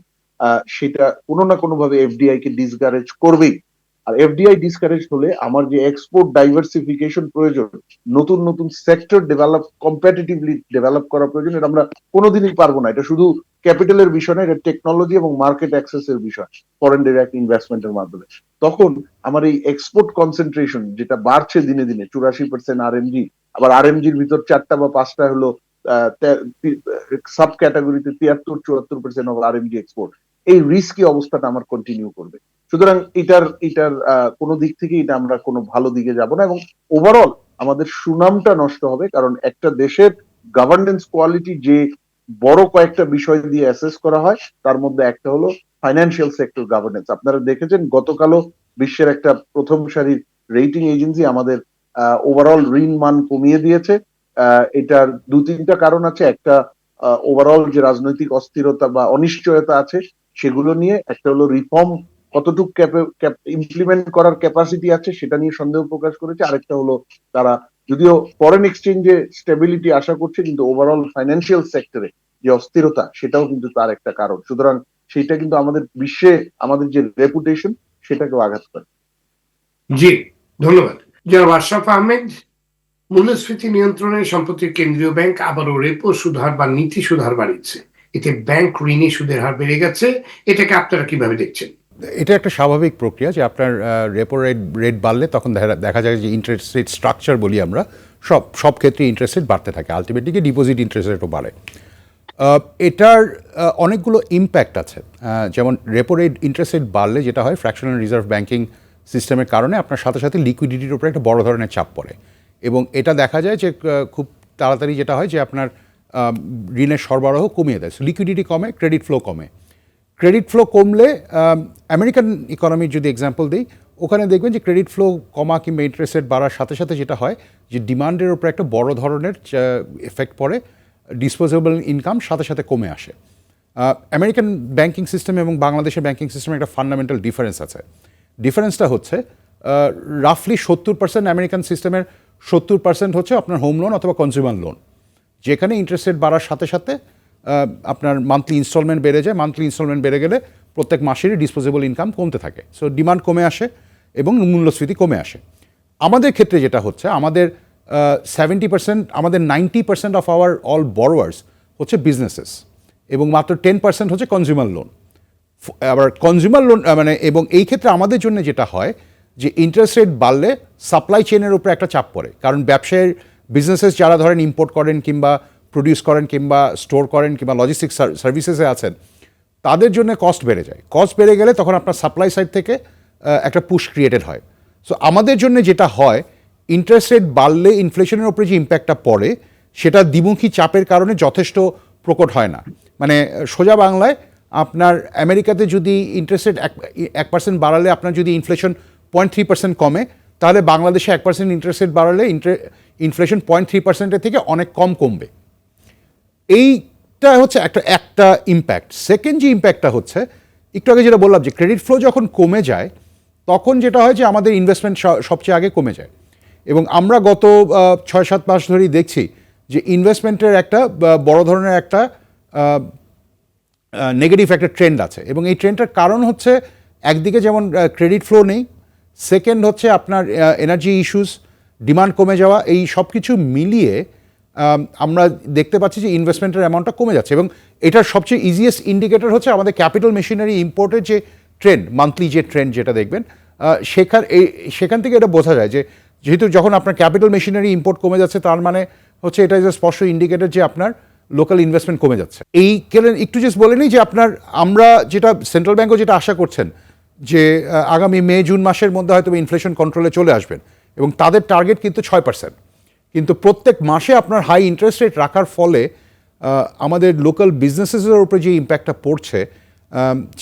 সেটা কোনো না কোনো ভাবে এফডিআই কে ডিসকারেজ করবেই। আর এফডিআই ডিসকারেজ হলে আমার যে এক্সপোর্ট ডাইভার্সিফিকেশন প্রয়োজন, নতুন নতুন সেক্টর কম্পিটিটিভলি ডেভেলপ করা প্রয়োজন, এটা আমরা কোনোদিনই পারবো না। এটা শুধু ক্যাপিটালের বিষয় না, এটা টেকনোলজি এবং মার্কেট অ্যাক্সেসের বিষয়, ফরেন ডিরেক্ট ইনভেস্টমেন্টের মাধ্যমে। তখন আমার এই এক্সপোর্ট কনসেন্ট্রেশন যেটা বাড়ছে দিনে দিনে, 84% আরএমজি, আবার আরএমজির ভিতর 4টা বা 5টা হলো সাব ক্যাটাগরিতে 73-74% অফ আরএমজি এক্সপোর্ট, এই রিস্কি অবস্থাটা আমার কন্টিনিউ করবে। সুতরাং এটার কোনো দিক থেকে এটা আমরা কোনো ভালো দিকে যাব না, এবং ওভারঅল আমাদের সুনামটা নষ্ট হবে। কারণ একটা দেশের গভর্নেন্স কোয়ালিটি যে বড় কয়েকটা বিষয় দিয়ে অ্যাসেস করা হয়, তার মধ্যে একটা হলো ফাইন্যান্সিয়াল সেক্টর গভর্নেন্স। আপনারা দেখেছেন গতকালও বিশ্বের একটা প্রথম সারির রেটিং এজেন্সি আমাদের ওভারঅল ঋণ মান কমিয়ে দিয়েছে। এটার 2-3টা কারণ আছে। একটা, ওভারঅল যে রাজনৈতিক অস্থিরতা বা অনিশ্চয়তা আছে সেগুলো নিয়ে। একটা হলো রিফর্ম কতটুকু ইমপ্লিমেন্ট করার ক্যাপাসিটি আছে সেটা নিয়ে সন্দেহ প্রকাশ করেছে। আরেকটা হলো তারা যদিও ফরেন এক্সচেঞ্জে স্টেবিলিটি আশা করছে, কিন্তু ওভারঅল ফাইন্যান্সিয়াল সেক্টরে যে অস্থিরতা, সেটাও কিন্তু তার একটা কারণ। সুতরাং সেটা কিন্তু আমাদের বিশ্বে আমাদের যে রেপুটেশন, সেটাকেও আঘাত করে। জি, ধন্যবাদ। জনাব আশরাফ আহমেদ, মূল্যস্ফীতি নিয়ন্ত্রণে সম্প্রতি কেন্দ্রীয় ব্যাংক আবারও রেপো সুদহার বা নীতি সুদহার বাড়িয়েছে। এতে ব্যাংক ঋণী সুদের হার বেড়ে গেছে। এটাকে আপনারা কিভাবে দেখছেন? এটা একটা স্বাভাবিক প্রক্রিয়া যে আপনার রেপো রেট বাড়লে তখন দেখা যায় যে ইন্টারেস্ট রেট স্ট্রাকচার বলি আমরা, সব ক্ষেত্রে ইন্টারেস্ট রেট বাড়তে থাকে, আলটিমেটলি ডিপোজিট ইন্টারেস্ট রেটও বাড়ে। এটার অনেকগুলো ইম্প্যাক্ট আছে। যেমন রেপো রেট ইন্টারেস্ট রেট বাড়লে যেটা হয়, ফ্র্যাকশনাল রিজার্ভ ব্যাংকিং সিস্টেমের কারণে আপনার সাথে সাথে লিকুইডিটির উপরে একটা বড় ধরনের চাপ পড়ে, এবং এটা দেখা যায় যে খুব তাড়াতাড়ি যেটা হয় যে আপনার ঋণের সরবরাহ কমিয়ে দেয়। লিকুইডিটি কমে, ক্রেডিট ফ্লো কমে। ক্রেডিট ফ্লো কমলে আমেরিকান ইকোনমির যদি এক্সাম্পল দিই, ওখানে দেখবেন যে ক্রেডিট ফ্লো কমা কিংবা ইন্টারেস্ট রেট বাড়ার সাথে সাথে যেটা হয় যে ডিমান্ডের উপরে একটা বড় ধরনের এফেক্ট পড়ে, ডিসপোজেবল ইনকাম সাথে সাথে কমে আসে। আমেরিকান ব্যাংকিং সিস্টেম এবং বাংলাদেশের ব্যাংকিং সিস্টেমে একটা ফান্ডামেন্টাল ডিফারেন্স আছে। ডিফারেন্সটা হচ্ছে রাফলি 70% আমেরিকান সিস্টেমের 70% হচ্ছে আপনার হোম লোন অথবা কনজিউমার লোন, যেখানে ইন্টারেস্ট রেট বাড়ার সাথে সাথে আপনার মান্থলি ইনস্টলমেন্ট বেড়ে যায়। মান্থলি ইনস্টলমেন্ট বেড়ে গেলে প্রত্যেক মাসেরই ডিসপোজেবল ইনকাম কমতে থাকে, সো ডিমান্ড কমে আসে এবং মূল্যস্ফীতি কমে আসে। আমাদের ক্ষেত্রে যেটা হচ্ছে, আমাদের 70%, আমাদের 90% অফ আওয়ার অল বরোয়ার্স হচ্ছে বিজনেসেস, এবং মাত্র 10% হচ্ছে কনজিউমার লোন। আবার কনজিউমার লোন মানে, এবং এই ক্ষেত্রে আমাদের জন্য যেটা হয় যে ইন্টারেস্ট রেট বাড়লে সাপ্লাই চেনের উপরে একটা চাপ পড়ে, কারণ ব্যবসায়ের বিজনেসেস যারা ধরেন ইম্পোর্ট করেন কিংবা প্রডিউস করেন কিংবা স্টোর করেন কিংবা লজিস্টিক্স সার্ভিসেসে আছেন, তাদের জন্য কস্ট বেড়ে যায়। কস্ট বেড়ে গেলে তখন আপনার সাপ্লাই সাইড থেকে একটা পুশ ক্রিয়েটেড হয়। সো আমাদের জন্য যেটা হয়, ইন্টারেস্ট রেট বাড়লে ইনফ্লেশনের উপরে যে ইম্প্যাক্টটা পড়ে, সেটা দ্বিমুখী চাপের কারণে যথেষ্ট প্রকট হয় না। মানে সোজা বাংলায়, আপনার আমেরিকাতে যদি ইন্টারেস্ট রেট 1% বাড়ালে আপনার যদি ইনফ্লেশন 0.3% কমে, তাহলে বাংলাদেশে 1% ইন্টারেস্ট রেট বাড়ালে ইনফ্লেশন 0.3%-এর থেকে অনেক কম কমবে। এইটা হচ্ছে একটা ইম্প্যাক্ট। সেকেন্ড যে ইম্প্যাক্টটা হচ্ছে, একটু আগে যেটা বললাম যে ক্রেডিট ফ্লো যখন কমে যায়, তখন যেটা হয় যে আমাদের ইনভেস্টমেন্ট সবচেয়ে আগে কমে যায়। এবং আমরা গত 6-7 মাস ধরেই দেখছি যে ইনভেস্টমেন্টের একটা বড় ধরনের একটা নেগেটিভ একটা ট্রেন্ড আছে, এবং এই ট্রেন্ডটার কারণ হচ্ছে একদিকে যেমন ক্রেডিট ফ্লো নেই, সেকেন্ড হচ্ছে আপনার এনার্জি ইস্যুস, ডিমান্ড কমে যাওয়া, এই সব কিছু মিলিয়ে আমরা দেখতে পাচ্ছি যে ইনভেস্টমেন্টের অ্যামাউন্টটা কমে যাচ্ছে। এবং এটার সবচেয়ে ইজিয়েস্ট ইন্ডিকেটর হচ্ছে আমাদের ক্যাপিটাল মেশিনারি ইম্পোর্টের যে ট্রেন্ড, মান্থলি যে ট্রেন্ড যেটা দেখবেন, সেখান থেকে এটা বোঝা যায় যে যেহেতু যখন আপনার ক্যাপিটাল মেশিনারি ইম্পোর্ট কমে যাচ্ছে, তার মানে হচ্ছে এটা ইজ স্পষ্ট ইন্ডিকেটর যে আপনার লোকাল ইনভেস্টমেন্ট কমে যাচ্ছে। এই একটু জাস্ট বলে নিই যে আমরা যেটা সেন্ট্রাল ব্যাঙ্কও যেটা আশা করছেন যে আগামী মে জুন মাসের মধ্যে হয়তো ইনফ্লেশন কন্ট্রোলে চলে আসবেন, এবং তাদের টার্গেট কিন্তু 6%। কিন্তু প্রত্যেক মাসে আপনার হাই ইন্টারেস্ট রেট রাখার ফলে আমাদের লোকাল বিজনেসেসের উপরে যে ইম্প্যাক্টটা পড়ছে,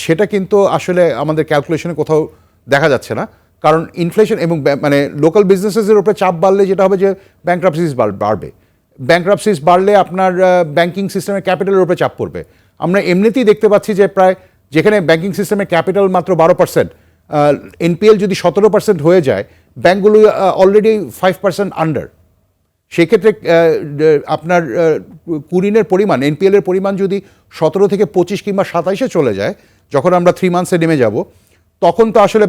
সেটা কিন্তু আসলে আমাদের ক্যালকুলেশনে কোথাও দেখা যাচ্ছে না। কারণ ইনফ্লেশন এবং মানে লোকাল বিজনেসেসের উপরে চাপ বাড়লে যেটা হবে যে ব্যাংক্রাপসিস বাড়বে। ব্যাংক্রাপসিস বাড়লে আপনার ব্যাংকিং সিস্টেমের ক্যাপিটালের উপরে চাপ পড়বে। আমরা এমনিতেই দেখতে পাচ্ছি যে প্রায় যেখানে ব্যাংকিং সিস্টেমের ক্যাপিটাল মাত্র 12%, এনপিএল যদি 17% হয়ে যায়, ব্যাংকগুলো অলরেডি 5% আন্ডার। সেক্ষেত্রে আপনার কুরিনের পরিমাণ, এনপিএলের পরিমাণ যদি 17 থেকে 25 কিংবা 27-এ চলে যায়, যখন আমরা 3 মান্থসে নেমে যাব, তখন তো আসলে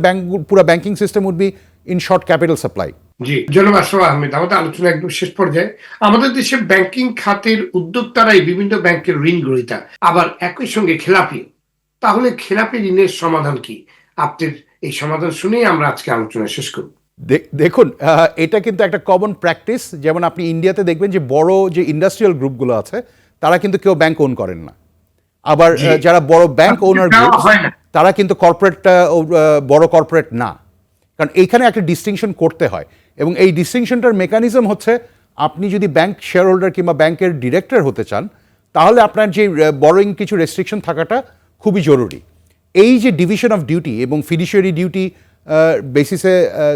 পুরো banking system would be in short capital supply. জি, জনাব আশরাফ আহমেদ, আমাদের আলোচনা একদম শেষ পর্যায়ে। আমাদের দেশে ব্যাংকিং খাতের উদ্যোক্তারাই বিভিন্ন ব্যাংকের ঋণ গ্রহীতা, আবার একই সঙ্গে খেলাপি। তাহলে খেলাপি ঋণের সমাধান কি? আপনার এই সমাধান শুনেই আমরা আজকে আলোচনা শেষ করব। দেখুন, এটা কিন্তু একটা কমন প্র্যাকটিস। যেমন আপনি ইন্ডিয়াতে দেখবেন যে বড় যে ইন্ডাস্ট্রিয়াল গ্রুপগুলো আছে, তারা কিন্তু কেউ ব্যাংক ওন করেন না। আবার যারা বড় ব্যাংক ওনার গ্রুপ, তারা কিন্তু বড় কর্পোরেট না। কারণ এইখানে একটা ডিস্টিংশন করতে হয়, এবং এই ডিস্টিংশনটার মেকানিজম হচ্ছে আপনি যদি ব্যাংক শেয়ার হোল্ডার কিংবা ব্যাংকের ডিরেক্টর হতে চান, তাহলে আপনার যে বড়োইং কিছু রেস্ট্রিকশন থাকাটা খুবই জরুরি। এই যে ডিভিশন অফ ডিউটি এবং ফিডুশিয়ারি ডিউটি বেসিসে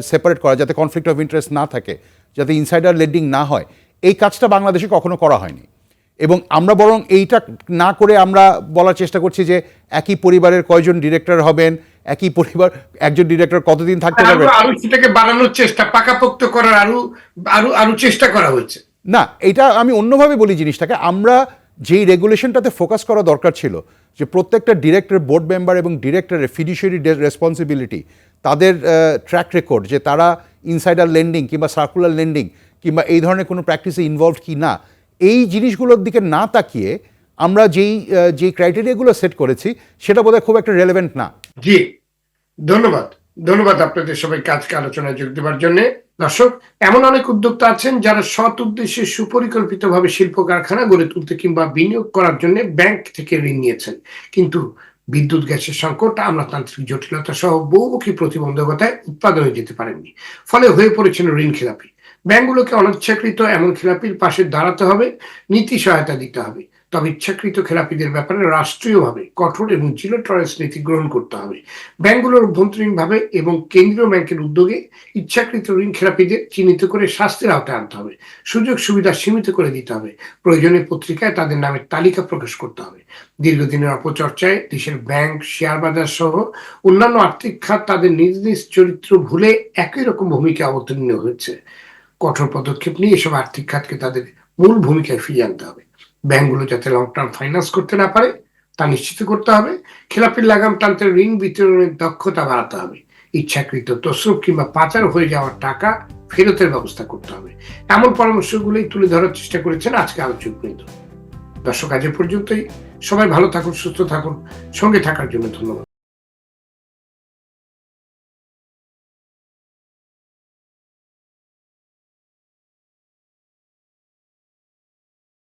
সেপারেট করা, যাতে কনফ্লিক্ট অফ ইন্টারেস্ট না থাকে, যাতে ইনসাইডার লেন্ডিং না হয়, এই কাজটা বাংলাদেশে কখনো করা হয়নি। এবং আমরা বরং এইটা না করে আমরা বলার চেষ্টা করছি যে একই পরিবারের কয়জন ডিরেক্টর হবেন, একই পরিবার একজন ডিরেক্টর কতদিন থাকতে পারবেন, আরো সেটাকে বাড়ানোর চেষ্টা, পাকাপোক্ত করার আরো চেষ্টা করা হয়েছে। না, এটা আমি অন্যভাবে বলি জিনিসটাকে। আমরা যেই রেগুলেশনটাতে ফোকাস করা দরকার ছিল, যে প্রত্যেকটা ডিরেক্টর, বোর্ড মেম্বার এবং ডিরেক্টরের ফিডুশিয়ারি রেসপন্সিবিলিটি, তাদের ট্র্যাক রেকর্ড, যে তারা ইনসাইডার লেন্ডিং কিংবা সার্কুলার লেন্ডিং কিংবা এই ধরনের কোনো প্র্যাকটিসে ইনভলভড কি না, এই জিনিসগুলোর দিকে না তাকিয়ে আমরা যেই ক্রাইটেরিয়াগুলো সেট করেছি, সেটা বোধহয় খুব একটা রেলেভেন্ট না। জি, ধন্যবাদ আপনাদের সবাইকে আজকে আলোচনায় যোগ দেওয়ার জন্য। দর্শক, এমন অনেক উদ্যোক্তা আছেন যারা সৎ উদ্দেশ্যে সুপরিকল্পিতভাবে শিল্প কারখানা গড়ে তুলতে কিংবা বিনিয়োগ করার জন্য ব্যাংক থেকে ঋণ নিয়েছেন, কিন্তু বিদ্যুৎ গ্যাসের সংকট, আমলাতান্ত্রিক জটিলতা সহ বহুমুখী প্রতিবন্ধকতায় উৎপাদনে যেতে পারেননি, ফলে হয়ে পড়েছেন ঋণ খেলাপি। ব্যাংকগুলোকে অনিচ্ছাকৃত এমন খেলাপির পাশে দাঁড়াতে হবে, নীতি সহায়তা দিতে হবে। তবে ইচ্ছাকৃত খেলাপিদের ব্যাপারে রাষ্ট্রীয়ভাবে কঠোর এবং জিরো টলারেন্স নীতি গ্রহণ করতে হবে। ব্যাংকগুলোর অভ্যন্তরীণভাবে এবং কেন্দ্রীয় ব্যাংকের উদ্যোগে ইচ্ছাকৃত ঋণ খেলাপিদের চিহ্নিত করে শাস্তির আওতায় আনতে হবে, সুযোগ সুবিধা সীমিত করে দিতে হবে, প্রয়োজনীয় পত্রিকায় তাদের নামের তালিকা প্রকাশ করতে হবে। দীর্ঘদিনের অপচর্চায় দেশের ব্যাংক, শেয়ার বাজার সহ অন্যান্য আর্থিক খাত তাদের নিজ নিজ চরিত্র ভুলে একই রকম ভূমিকা অবতীর্ণ হয়েছে। কঠোর পদক্ষেপ নিয়ে এসব আর্থিক খাতকে তাদের মূল ভূমিকায় ফিরিয়ে আনতে হবে। ব্যাংকগুলো যাতে লং টার্ম ফাইন্যান্স করতে না পারে তা নিশ্চিত করতে হবে। খেলাপির লাগাম টানতে ঋণ বিতরণের দক্ষতা বাড়াতে হবে। ইচ্ছাকৃত তসরুপ কিংবা পাচার হয়ে যাওয়ার টাকা ফেরতের ব্যবস্থা করতে হবে। এমন পরামর্শগুলোই তুলে ধরার চেষ্টা করেছেন আজকে আলোচকবৃন্দ। দর্শক, আজ পর্যন্তই। সবাই ভালো থাকুন, সুস্থ থাকুন। সঙ্গে থাকার জন্য ধন্যবাদ।